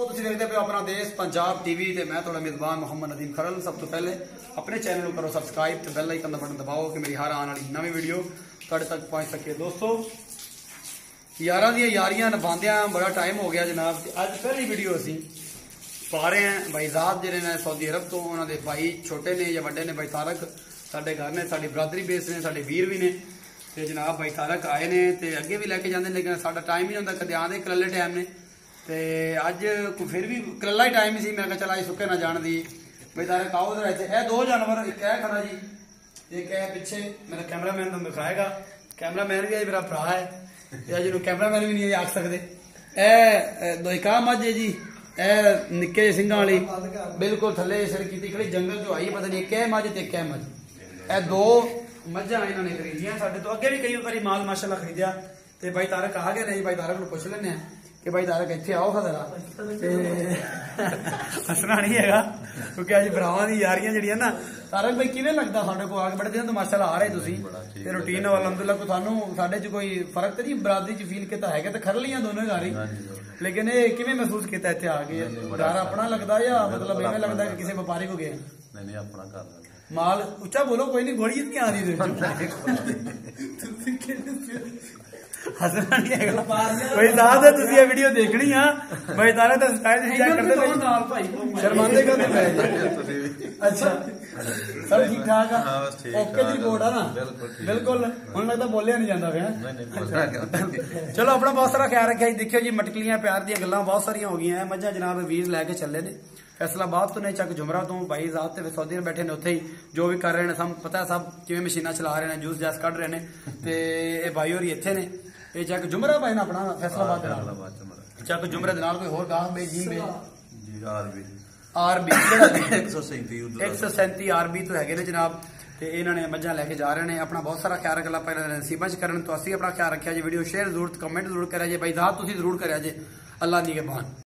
ਤੁਸੀਂ ਦੇਖਦੇ ਪਏ ਆਪਣਾ ਦੇਸ਼ ਪੰਜਾਬ ਟੀਵੀ ਤੇ ਮੈਂ ਤੁਹਾਡਾ ਮੇਜ਼ਬਾਨ ਮੁਹੰਮਦ ਨਦੀਮ ਖਰਲ। ਸਭ ਤੋਂ ਪਹਿਲੇ ਆਪਣੇ ਚੈਨਲ ਨੂੰ ਕਰੋ ਸਬਸਕ੍ਰਾਈਬ ਤੇ ਬੈਲ ਆਈਕਨ ਦਾ ਬਟਨ ਦਬਾਓ ਕਿ ਮੇਰੀ ਹਰ ਆਉਣ ਵਾਲੀ ਨਵੀਂ ਵੀਡੀਓ ਤੁਹਾਡੇ ਤੱਕ ਪਹੁੰਚ ਸਕੇ। ਦੋਸਤੋ, यारां दी यारियां निभांदियां बड़ा टाइम हो गया जनाब। अज पहली वीडियो असीं पा रहे हैं भाईजाद जिहड़े ने सऊदी अरब तो, उन्हां दे भाई छोटे ने या वड्डे ने भाई तारक साडे घर ने, साडी बरादरी बेस ने, साडे वीर भी ने ते जनाब भाई तारक आए ने ते अगे भी लैके जांदे, लेकिन साडा टाइम ही नहीं हुंदा, कदे आंदे कल्ले टाइम ने ते अज फिर भी कल्ला ही टाइम सी। मैं कहा चल अज सुक्के ना जाण दी भाई तारक आओ इधर। इत्थे ए दो जानवर, एक है खड़ा जी, एक है पिछे मेरा कैमरामैन तुहानूं दिखाएगा। कैमरामैन भी मेरा भरा है, जिन्होंने कैमरामैन भी नहीं आख सकते। ए दोका मझ है जी, ए निक्के सिंघां वाली बिल्कुल थले सड़की खड़ी जंगल जो आई, पता नहीं क्या मझ ते क्या मझ। ए दो मझां इन्होंने खरीदियां साडे तो, अगे भी कई बारी माल माशाल्लाह खरीदिया ते भाई तारक आ गए नहीं। भाई तारक को पुछ लेने कि भाई तारक इत्थे आओ जरा। हसना नहीं है क्योंकि अज भरावां दी यारियां जिहड़ियां ना। तारक भाई किवें लगदा साडे को आके? बड़े दिन तो माशाल्लाह आ रहे तुसीं ते रूटीन अलहमदुलिल्लाह को थानू साडे च कोई फर्क तो नहीं बरादरी च फील किया है? तो खरलियां दोनों घर ही, लेकिन ये किवें महसूस किया इत्थे आके? घर अपना लगदा या मतलब इवें लगदा कि किसी व्यापारी को गए? नहीं अपना घर माल उच्चा बोलो, कोई नहीं गोली क्या आ रही हसना नहीं है कोई साथ है। तुसी ये वीडियो देखनी है भाई तारे तो स्टाइल चेक करते शर्मांदे का। अच्छा सब ठीक ठाक है, ओके दी रिपोर्ट है ना? बिल्कुल हुण लगदा बोलिया नहीं जांदा पिया। चलो अपना बहुत सारा ख्याल रखिया। देखियो जी मटकलियां प्यार दी गल्लां बहुत सारियां हो गई हैं। मझां जनाब वीर लैके चले ने फैसलाबाद तो नहीं, चक जुमरा तो भाई जात ते सऊदी अरब बैठे ने, उत्थे ही जो भी कर रहे हैं सब पता है, सब किवें मशीनां चला रहे हैं, जूस जैस कढ रहे हैं ते भाई होरी इत्थे ने। ये चक जुमरा भाई ना अपना फैसलाबाद चक जुमरे दे नाल कोई होर गाह बे जी बे जी आरबी 137 आरबी तो हैगे ने जनाब ते इन्होंने मझां लैके जा रहे हैं। अपना बहुत सारा ख्याल रखला पहले नसीबां च करन तो असीं अपना ख्याल रखिया जी। वीडियो शेयर जरूर कमेंट जरूर करिया जे भाई जात तुसीं जरूर करिया जे। अल्लाह दी के बान।